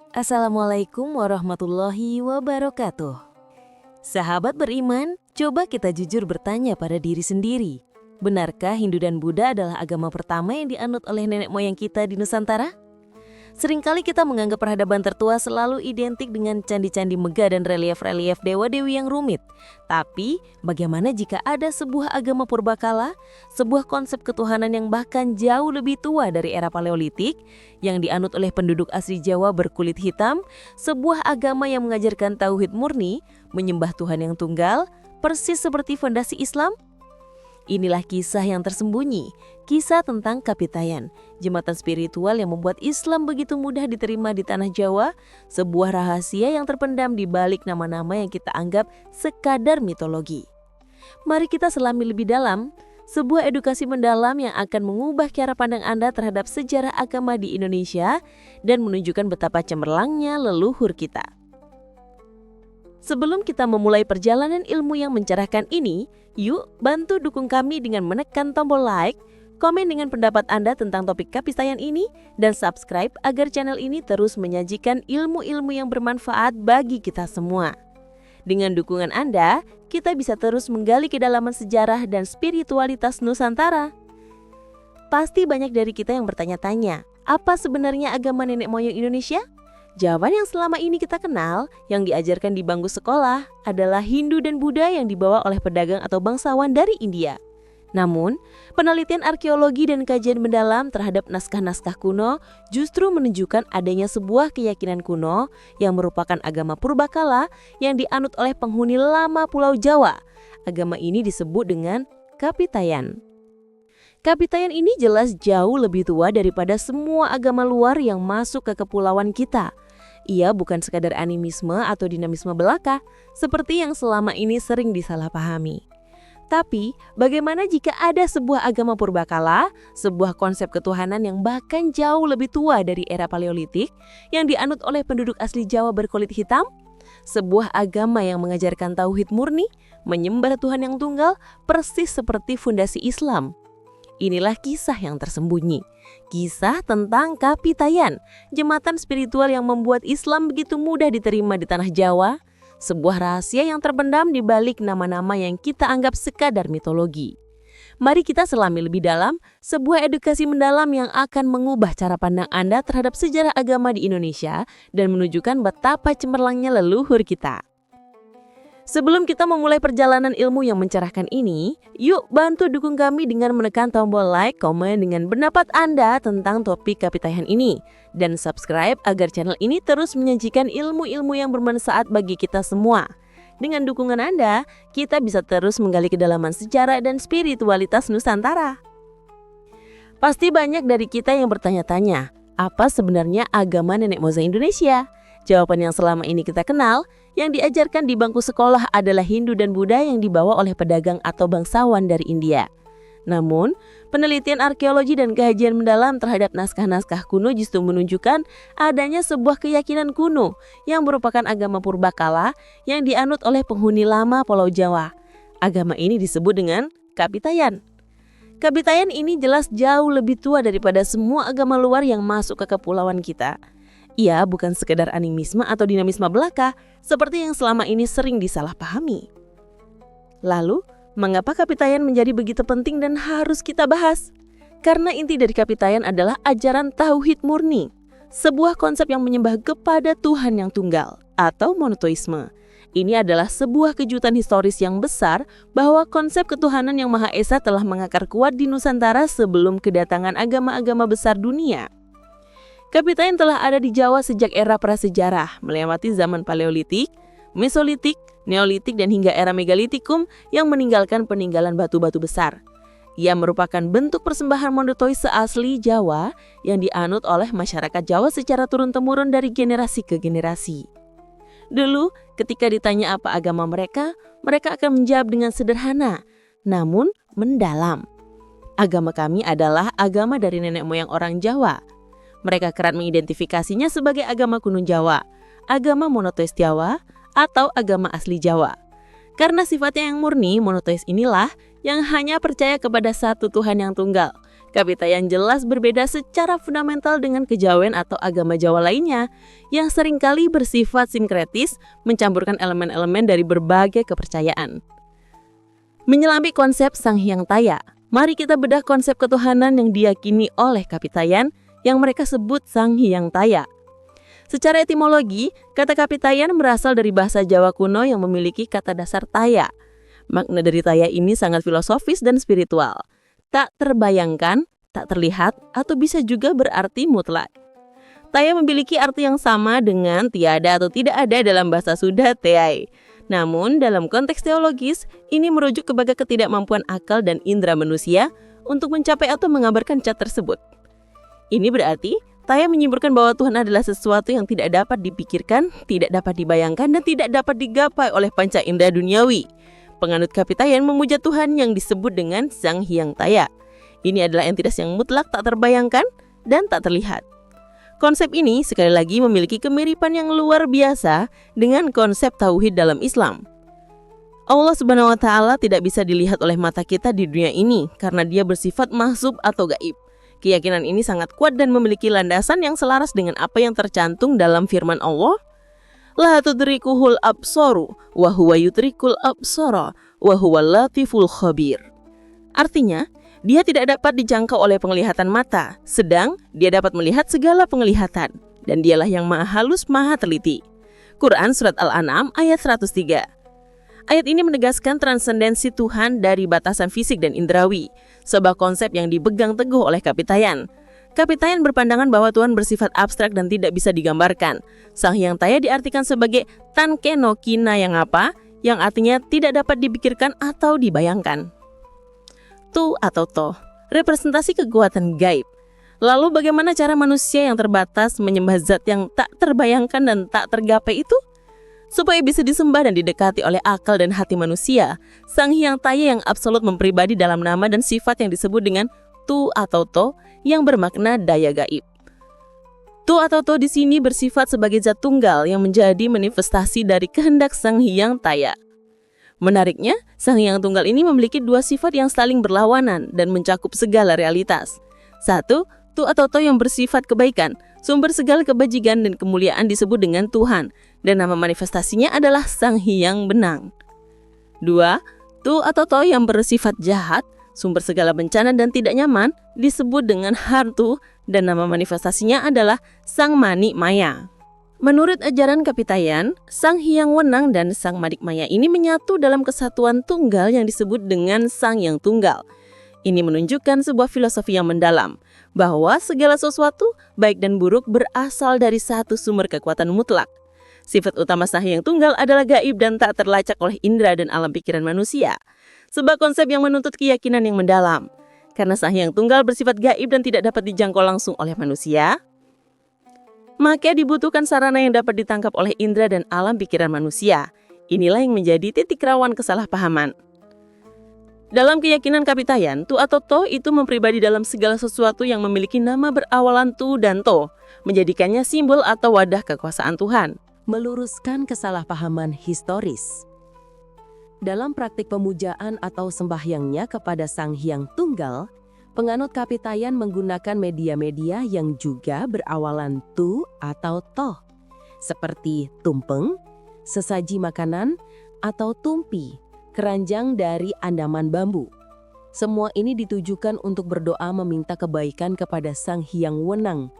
Assalamualaikum warahmatullahi wabarakatuh. Sahabat beriman, coba kita jujur bertanya pada diri sendiri. Benarkah Hindu dan Buddha adalah agama pertama yang dianut oleh nenek moyang kita di Nusantara? Seringkali kita menganggap peradaban tertua selalu identik dengan candi-candi megah dan relief-relief dewa-dewi yang rumit. Tapi, bagaimana jika ada sebuah agama purbakala, sebuah konsep ketuhanan yang bahkan jauh lebih tua dari era Paleolitik, yang dianut oleh penduduk asli Jawa berkulit hitam, sebuah agama yang mengajarkan tauhid murni, menyembah Tuhan yang tunggal, persis seperti fondasi Islam? Inilah kisah yang tersembunyi, kisah tentang Kapitayan, jembatan spiritual yang membuat Islam begitu mudah diterima di tanah Jawa, sebuah rahasia yang terpendam di balik nama-nama yang kita anggap sekadar mitologi. Mari kita selami lebih dalam, sebuah edukasi mendalam yang akan mengubah cara pandang Anda terhadap sejarah agama di Indonesia dan menunjukkan betapa cemerlangnya leluhur kita. Sebelum kita memulai perjalanan ilmu yang mencerahkan ini, yuk bantu dukung kami dengan menekan tombol like, komen dengan pendapat Anda tentang topik Kapitayan ini, dan subscribe agar channel ini terus menyajikan ilmu-ilmu yang bermanfaat bagi kita semua. Dengan dukungan Anda, kita bisa terus menggali kedalaman sejarah dan spiritualitas Nusantara. Pasti banyak dari kita yang bertanya-tanya, apa sebenarnya agama nenek moyang Indonesia? Jawaban yang selama ini kita kenal, yang diajarkan di bangku sekolah, adalah Hindu dan Buddha yang dibawa oleh pedagang atau bangsawan dari India. Namun, penelitian arkeologi dan kajian mendalam terhadap naskah-naskah kuno justru menunjukkan adanya sebuah keyakinan kuno yang merupakan agama purbakala yang dianut oleh penghuni lama Pulau Jawa. Agama ini disebut dengan Kapitayan. Kapitayan ini jelas jauh lebih tua daripada semua agama luar yang masuk ke kepulauan kita. Ia bukan sekadar animisme atau dinamisme belaka, seperti yang selama ini sering disalahpahami. Tapi, bagaimana jika ada sebuah agama purbakala, sebuah konsep ketuhanan yang bahkan jauh lebih tua dari era Paleolitik, yang dianut oleh penduduk asli Jawa berkulit hitam? Sebuah agama yang mengajarkan tauhid murni, menyembah Tuhan yang tunggal, persis seperti fondasi Islam. Inilah kisah yang tersembunyi, kisah tentang Kapitayan, jembatan spiritual yang membuat Islam begitu mudah diterima di tanah Jawa, sebuah rahasia yang terpendam di balik nama-nama yang kita anggap sekadar mitologi. Mari kita selami lebih dalam sebuah edukasi mendalam yang akan mengubah cara pandang Anda terhadap sejarah agama di Indonesia dan menunjukkan betapa cemerlangnya leluhur kita. Sebelum kita memulai perjalanan ilmu yang mencerahkan ini, yuk bantu dukung kami dengan menekan tombol like, komen dengan pendapat Anda tentang topik Kapitayan ini, dan subscribe agar channel ini terus menyajikan ilmu-ilmu yang bermanfaat bagi kita semua. Dengan dukungan Anda, kita bisa terus menggali kedalaman sejarah dan spiritualitas Nusantara. Pasti banyak dari kita yang bertanya-tanya, apa sebenarnya agama nenek moyang Indonesia? Jawaban yang selama ini kita kenal, yang diajarkan di bangku sekolah adalah Hindu dan Buddha yang dibawa oleh pedagang atau bangsawan dari India. Namun, penelitian arkeologi dan kajian mendalam terhadap naskah-naskah kuno justru menunjukkan adanya sebuah keyakinan kuno yang merupakan agama purbakala yang dianut oleh penghuni lama Pulau Jawa. Agama ini disebut dengan Kapitayan. Kapitayan ini jelas jauh lebih tua daripada semua agama luar yang masuk ke kepulauan kita. Ia bukan sekedar animisme atau dinamisme belaka seperti yang selama ini sering disalahpahami. Lalu, mengapa Kapitayan menjadi begitu penting dan harus kita bahas? Karena inti dari Kapitayan adalah ajaran tauhid murni, sebuah konsep yang menyembah kepada Tuhan yang tunggal atau monoteisme. Ini adalah sebuah kejutan historis yang besar bahwa konsep ketuhanan yang Maha Esa telah mengakar kuat di Nusantara sebelum kedatangan agama-agama besar dunia. Kapitayan telah ada di Jawa sejak era prasejarah, melewati zaman Paleolitik, Mesolitik, Neolitik, dan hingga era Megalitikum yang meninggalkan peninggalan batu-batu besar. Ia merupakan bentuk persembahan monoteis asli Jawa yang dianut oleh masyarakat Jawa secara turun-temurun dari generasi ke generasi. Dulu, ketika ditanya apa agama mereka akan menjawab dengan sederhana, namun mendalam. Agama kami adalah agama dari nenek moyang orang Jawa. Mereka kerap mengidentifikasinya sebagai agama kuno Jawa, agama monoteis Jawa, atau agama asli Jawa. Karena sifatnya yang murni, monoteis inilah yang hanya percaya kepada satu Tuhan yang tunggal, Kapitayan jelas berbeda secara fundamental dengan kejawen atau agama Jawa lainnya yang seringkali bersifat sinkretis, mencampurkan elemen-elemen dari berbagai kepercayaan. Menyelami konsep Sang Hyang Taya, mari kita bedah konsep ketuhanan yang diyakini oleh Kapitayan yang mereka sebut Sang Hyang Taya. Secara etimologi, kata Kapitayan berasal dari bahasa Jawa kuno yang memiliki kata dasar taya. Makna dari taya ini sangat filosofis dan spiritual. Tak terbayangkan, tak terlihat, atau bisa juga berarti mutlak. Taya memiliki arti yang sama dengan tiada atau tidak ada dalam bahasa Sunda teai. Namun dalam konteks teologis, ini merujuk kepada ketidakmampuan akal dan indera manusia untuk mencapai atau mengabarkan cat tersebut. Ini berarti Taya menyimpulkan bahwa Tuhan adalah sesuatu yang tidak dapat dipikirkan, tidak dapat dibayangkan, dan tidak dapat digapai oleh panca indera duniawi. Penganut Kapitayan memuja Tuhan yang disebut dengan Sang Hyang Taya. Ini adalah entitas yang mutlak, tak terbayangkan, dan tak terlihat. Konsep ini sekali lagi memiliki kemiripan yang luar biasa dengan konsep tauhid dalam Islam. Allah Subhanahu wa Ta'ala tidak bisa dilihat oleh mata kita di dunia ini karena Dia bersifat mahsub atau gaib. Keyakinan ini sangat kuat dan memiliki landasan yang selaras dengan apa yang tercantum dalam firman Allah. La tudrikuhul absaru wa huwa yudrikul absara wa huwal latiful khabir. Artinya, Dia tidak dapat dijangkau oleh penglihatan mata, sedang Dia dapat melihat segala penglihatan, dan Dialah yang maha halus, maha teliti. Quran Surat Al-An'am ayat 103. Ayat ini menegaskan transendensi Tuhan dari batasan fisik dan indrawi, sebuah konsep yang dipegang teguh oleh Kapitayan. Kapitayan berpandangan bahwa Tuhan bersifat abstrak dan tidak bisa digambarkan. Sang Hyang Taya diartikan sebagai Tanke no Kina yang apa? Yang artinya tidak dapat dipikirkan atau dibayangkan. Tu atau To, representasi kekuatan gaib. Lalu bagaimana cara manusia yang terbatas menyembah zat yang tak terbayangkan dan tak tergapai itu? Supaya bisa disembah dan didekati oleh akal dan hati manusia, Sang Hyang Taya yang absolut mempribadi dalam nama dan sifat yang disebut dengan Tu atau To yang bermakna daya gaib. Tu atau To di sini bersifat sebagai zat tunggal yang menjadi manifestasi dari kehendak Sang Hyang Taya. Menariknya, Sang Hyang Tunggal ini memiliki dua sifat yang saling berlawanan dan mencakup segala realitas. Satu, Tu atau To yang bersifat kebaikan, sumber segala kebajikan dan kemuliaan disebut dengan Tuhan, dan nama manifestasinya adalah Sang Hyang Benang. Dua, Tu atau To yang bersifat jahat, sumber segala bencana dan tidak nyaman, disebut dengan hantu, dan nama manifestasinya adalah Sang Manik Maya. Menurut ajaran Kapitayan, Sang Hyang Wenang dan Sang Manik Maya ini menyatu dalam kesatuan tunggal yang disebut dengan Sang Hyang Tunggal. Ini menunjukkan sebuah filosofi yang mendalam, bahwa segala sesuatu, baik dan buruk, berasal dari satu sumber kekuatan mutlak. Sifat utama Sang Hyang Tunggal adalah gaib dan tak terlacak oleh indera dan alam pikiran manusia. Sebuah konsep yang menuntut keyakinan yang mendalam. Karena Sang Hyang Tunggal bersifat gaib dan tidak dapat dijangkau langsung oleh manusia, maka dibutuhkan sarana yang dapat ditangkap oleh indera dan alam pikiran manusia. Inilah yang menjadi titik rawan kesalahpahaman. Dalam keyakinan Kapitayan, Tu atau To itu mempribadi dalam segala sesuatu yang memiliki nama berawalan Tu dan To, menjadikannya simbol atau wadah kekuasaan Tuhan. Meluruskan kesalahpahaman historis. Dalam praktik pemujaan atau sembahyangnya kepada Sang Hyang Tunggal, penganut Kapitayan menggunakan media-media yang juga berawalan Tu atau To, seperti tumpeng, sesaji makanan, atau tumpi, keranjang dari andaman bambu. Semua ini ditujukan untuk berdoa meminta kebaikan kepada Sang Hyang Wenang.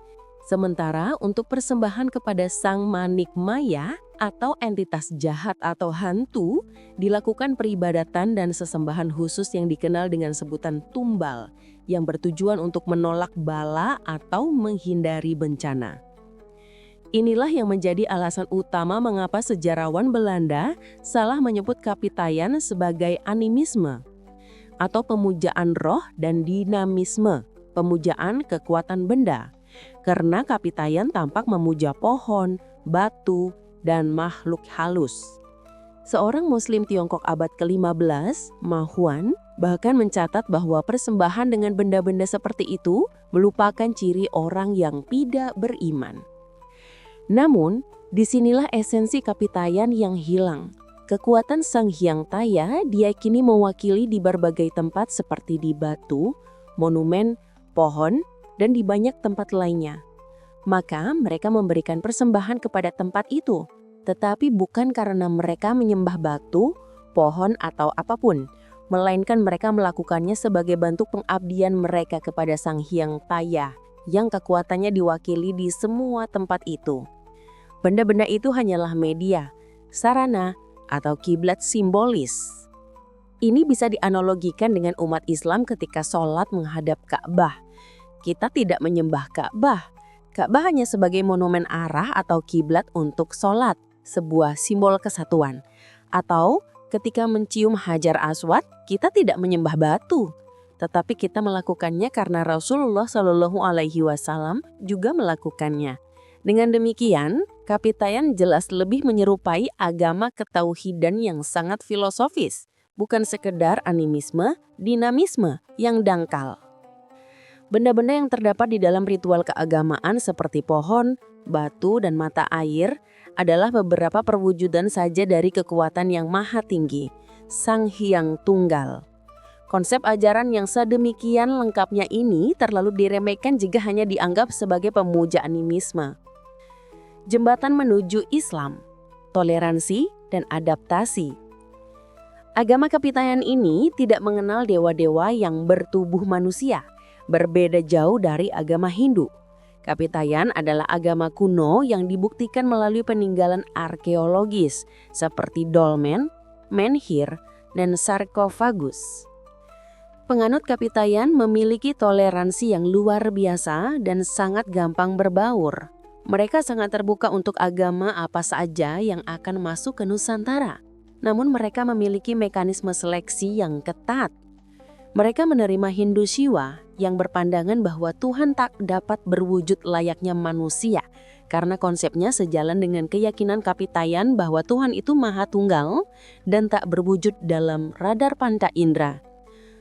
Sementara untuk persembahan kepada Sang Manik Maya atau entitas jahat atau hantu dilakukan peribadatan dan sesembahan khusus yang dikenal dengan sebutan tumbal yang bertujuan untuk menolak bala atau menghindari bencana. Inilah yang menjadi alasan utama mengapa sejarawan Belanda salah menyebut Kapitayan sebagai animisme atau pemujaan roh dan dinamisme, pemujaan kekuatan benda. Karena Kapitayan tampak memuja pohon, batu, dan makhluk halus. Seorang Muslim Tiongkok abad ke-15, Ma Huan, bahkan mencatat bahwa persembahan dengan benda-benda seperti itu merupakan ciri orang yang tidak beriman. Namun, disinilah esensi Kapitayan yang hilang. Kekuatan Sang Hyang Taya diyakini mewakili di berbagai tempat seperti di batu, monumen, pohon, dan di banyak tempat lainnya. Maka mereka memberikan persembahan kepada tempat itu, tetapi bukan karena mereka menyembah batu, pohon, atau apapun, melainkan mereka melakukannya sebagai bentuk pengabdian mereka kepada Sang Hyang Taya, yang kekuatannya diwakili di semua tempat itu. Benda-benda itu hanyalah media, sarana, atau kiblat simbolis. Ini bisa dianalogikan dengan umat Islam ketika sholat menghadap Ka'bah. Kita tidak menyembah Ka'bah. Ka'bah hanya sebagai monumen arah atau kiblat untuk sholat, sebuah simbol kesatuan. Atau ketika mencium Hajar Aswad, kita tidak menyembah batu, tetapi kita melakukannya karena Rasulullah Shallallahu Alaihi Wasallam juga melakukannya. Dengan demikian, Kapitayan jelas lebih menyerupai agama ketauhidan yang sangat filosofis, bukan sekedar animisme, dinamisme yang dangkal. Benda-benda yang terdapat di dalam ritual keagamaan seperti pohon, batu, dan mata air adalah beberapa perwujudan saja dari kekuatan yang maha tinggi, Sang Hyang Tunggal. Konsep ajaran yang sedemikian lengkapnya ini terlalu diremehkan jika hanya dianggap sebagai pemuja animisme. Jembatan menuju Islam, toleransi, dan adaptasi. Agama Kapitayan ini tidak mengenal dewa-dewa yang bertubuh manusia, berbeda jauh dari agama Hindu. Kapitayan adalah agama kuno yang dibuktikan melalui peninggalan arkeologis seperti dolmen, menhir, dan sarkofagus. Penganut Kapitayan memiliki toleransi yang luar biasa dan sangat gampang berbaur. Mereka sangat terbuka untuk agama apa saja yang akan masuk ke Nusantara. Namun mereka memiliki mekanisme seleksi yang ketat. Mereka menerima Hindu Shiva yang berpandangan bahwa Tuhan tak dapat berwujud layaknya manusia karena konsepnya sejalan dengan keyakinan Kapitayan bahwa Tuhan itu maha tunggal dan tak berwujud dalam radar panca indera.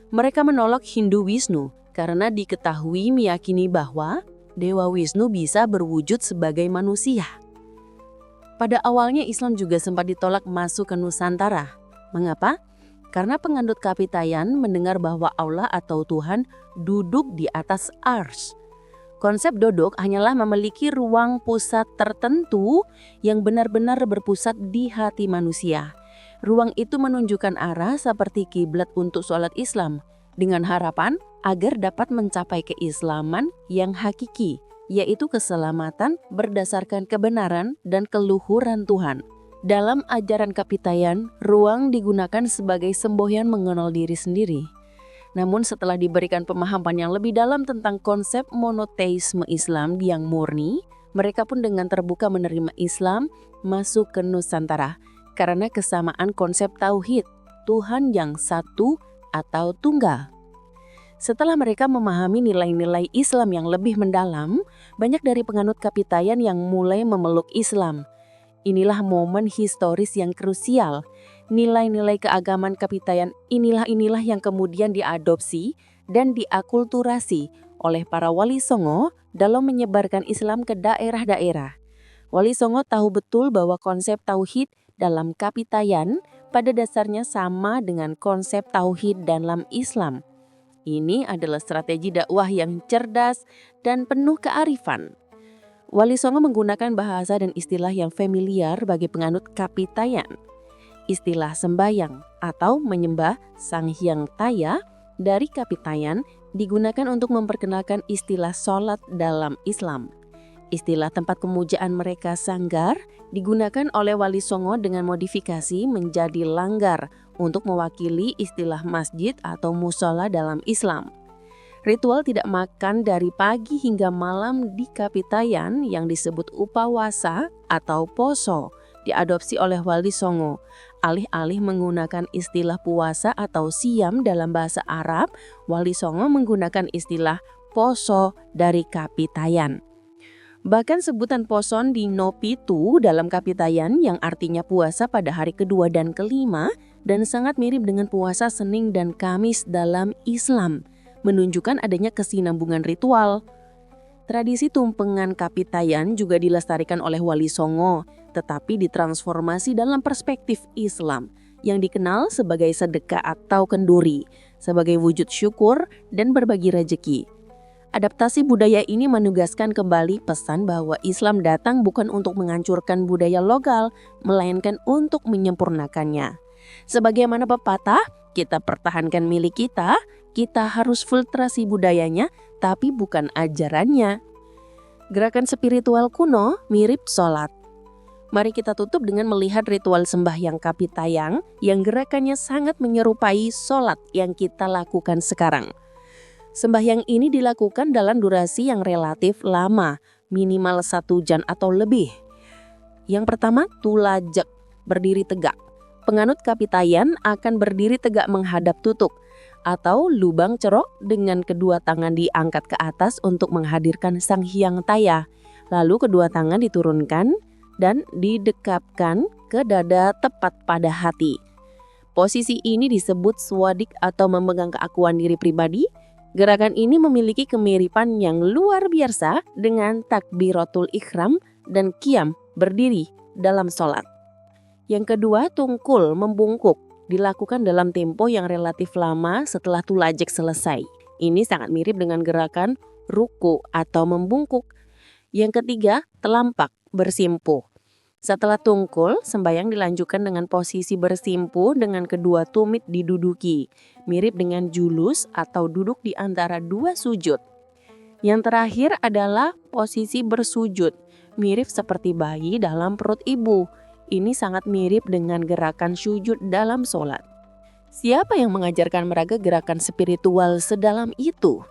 Mereka menolak Hindu Wisnu karena diketahui meyakini bahwa Dewa Wisnu bisa berwujud sebagai manusia. Pada awalnya Islam juga sempat ditolak masuk ke Nusantara. Mengapa? Karena penganut Kapitayan mendengar bahwa Allah atau Tuhan duduk di atas ars. Konsep duduk hanyalah memiliki ruang pusat tertentu yang benar-benar berpusat di hati manusia. Ruang itu menunjukkan arah seperti kiblat untuk sholat Islam, dengan harapan agar dapat mencapai keislaman yang hakiki, yaitu keselamatan berdasarkan kebenaran dan keluhuran Tuhan. Dalam ajaran Kapitayan, ruang digunakan sebagai semboyan mengenal diri sendiri. Namun setelah diberikan pemahaman yang lebih dalam tentang konsep monoteisme Islam yang murni, mereka pun dengan terbuka menerima Islam masuk ke Nusantara karena kesamaan konsep tauhid, Tuhan yang satu atau tunggal. Setelah mereka memahami nilai-nilai Islam yang lebih mendalam, banyak dari penganut Kapitayan yang mulai memeluk Islam. Inilah momen historis yang krusial. Nilai-nilai keagamaan Kapitayan inilah yang kemudian diadopsi dan diakulturasi oleh para Wali Songo dalam menyebarkan Islam ke daerah-daerah. Wali Songo tahu betul bahwa konsep tauhid dalam Kapitayan pada dasarnya sama dengan konsep tauhid dalam Islam. Ini adalah strategi dakwah yang cerdas dan penuh kearifan. Wali Songo menggunakan bahasa dan istilah yang familiar bagi penganut Kapitayan. Istilah sembayang atau menyembah Sang Hyang Taya dari Kapitayan digunakan untuk memperkenalkan istilah sholat dalam Islam. Istilah tempat pemujaan mereka sanggar digunakan oleh Wali Songo dengan modifikasi menjadi langgar untuk mewakili istilah masjid atau musola dalam Islam. Ritual tidak makan dari pagi hingga malam di Kapitayan yang disebut upawasa atau poso diadopsi oleh Wali Songo. Alih-alih menggunakan istilah puasa atau siam dalam bahasa Arab, Wali Songo menggunakan istilah poso dari Kapitayan. Bahkan sebutan poson di Nopitu dalam Kapitayan yang artinya puasa pada hari kedua dan kelima dan sangat mirip dengan puasa Senin dan Kamis dalam Islam, menunjukkan adanya kesinambungan ritual. Tradisi tumpengan Kapitayan juga dilestarikan oleh Wali Songo, tetapi ditransformasi dalam perspektif Islam yang dikenal sebagai sedekah atau kenduri, sebagai wujud syukur dan berbagi rejeki. Adaptasi budaya ini menegaskan kembali pesan bahwa Islam datang bukan untuk menghancurkan budaya lokal, melainkan untuk menyempurnakannya. Sebagaimana pepatah, kita pertahankan milik kita harus filtrasi budayanya, tapi bukan ajarannya. Gerakan spiritual kuno mirip sholat. Mari kita tutup dengan melihat ritual sembahyang Kapitayang yang gerakannya sangat menyerupai sholat yang kita lakukan sekarang. Sembahyang ini dilakukan dalam durasi yang relatif lama, minimal 1 jam atau lebih. Yang pertama, tulajak, berdiri tegak. Penganut Kapitayan akan berdiri tegak menghadap tutuk atau lubang cerok dengan kedua tangan diangkat ke atas untuk menghadirkan Sang Hyang Taya. Lalu kedua tangan diturunkan dan didekapkan ke dada tepat pada hati. Posisi ini disebut swadik atau memegang keakuan diri pribadi. Gerakan ini memiliki kemiripan yang luar biasa dengan takbiratul ihram dan qiyam berdiri dalam sholat. Yang kedua, tungkul membungkuk dilakukan dalam tempo yang relatif lama setelah tulajek selesai. Ini sangat mirip dengan gerakan ruku atau membungkuk. Yang ketiga, telampak bersimpuh. Setelah tungkul, sembahyang dilanjutkan dengan posisi bersimpuh dengan kedua tumit diduduki, mirip dengan julus atau duduk di antara 2 sujud. Yang terakhir adalah posisi bersujud, mirip seperti bayi dalam perut ibu. Ini sangat mirip dengan gerakan sujud dalam sholat. Siapa yang mengajarkan mereka gerakan spiritual sedalam itu?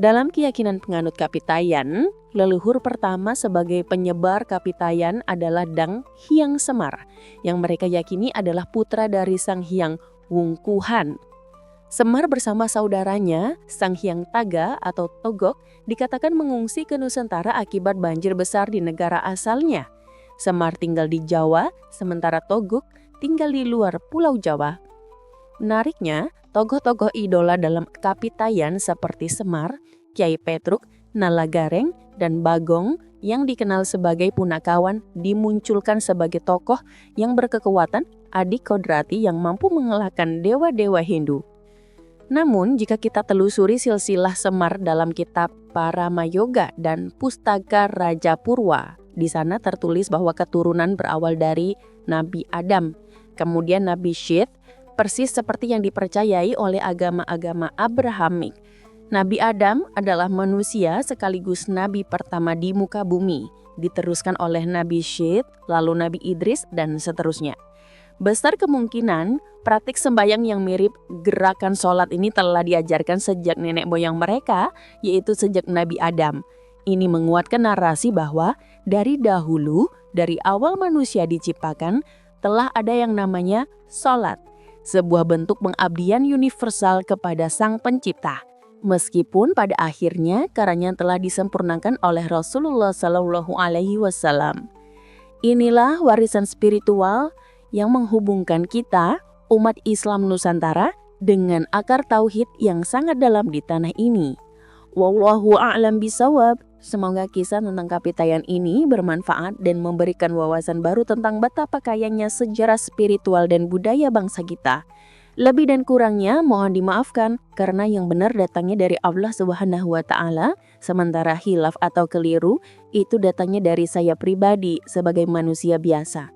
Dalam keyakinan penganut Kapitayan, leluhur pertama sebagai penyebar Kapitayan adalah Dang Hyang Semar, yang mereka yakini adalah putra dari Sang Hyang Wungkuhan. Semar bersama saudaranya, Sang Hyang Taga atau Togok, dikatakan mengungsi ke Nusantara akibat banjir besar di negara asalnya. Semar tinggal di Jawa, sementara Togok tinggal di luar Pulau Jawa. Menariknya, tokoh-tokoh idola dalam Kapitayan seperti Semar, Kyai Petruk, Nalagareng, dan Bagong yang dikenal sebagai punakawan dimunculkan sebagai tokoh yang berkekuatan adik kodrati yang mampu mengalahkan dewa-dewa Hindu. Namun, jika kita telusuri silsilah Semar dalam kitab Paramayoga dan Pustaka Raja Purwa, di sana tertulis bahwa keturunan berawal dari Nabi Adam, kemudian Nabi Syith, persis seperti yang dipercayai oleh agama-agama Abrahamik. Nabi Adam adalah manusia sekaligus nabi pertama di muka bumi, diteruskan oleh Nabi Syith, lalu Nabi Idris, dan seterusnya. Besar kemungkinan praktik sembahyang yang mirip gerakan sholat ini telah diajarkan sejak nenek moyang mereka, yaitu sejak Nabi Adam. Ini menguatkan narasi bahwa dari dahulu, dari awal manusia diciptakan, telah ada yang namanya sholat, sebuah bentuk pengabdian universal kepada Sang Pencipta. Meskipun pada akhirnya karenanya telah disempurnakan oleh Rasulullah SAW. Inilah warisan spiritual yang menghubungkan kita, umat Islam Nusantara, dengan akar tauhid yang sangat dalam di tanah ini. Wallahu a'lam bisawab. Semoga kisah tentang Kapitayan ini bermanfaat dan memberikan wawasan baru tentang betapa kayanya sejarah spiritual dan budaya bangsa kita. Lebih dan kurangnya mohon dimaafkan karena yang benar datangnya dari Allah Subhanahu wa taala, sementara khilaf atau keliru itu datangnya dari saya pribadi sebagai manusia biasa.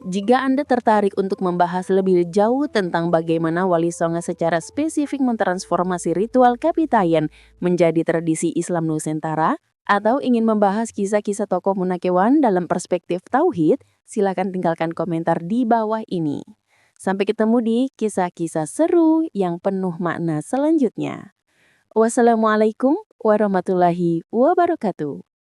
Jika Anda tertarik untuk membahas lebih jauh tentang bagaimana Wali Songo secara spesifik mentransformasi ritual Kapitayan menjadi tradisi Islam Nusantara, atau ingin membahas kisah-kisah tokoh Munakewan dalam perspektif tauhid, silakan tinggalkan komentar di bawah ini. Sampai ketemu di kisah-kisah seru yang penuh makna selanjutnya. Wassalamualaikum warahmatullahi wabarakatuh.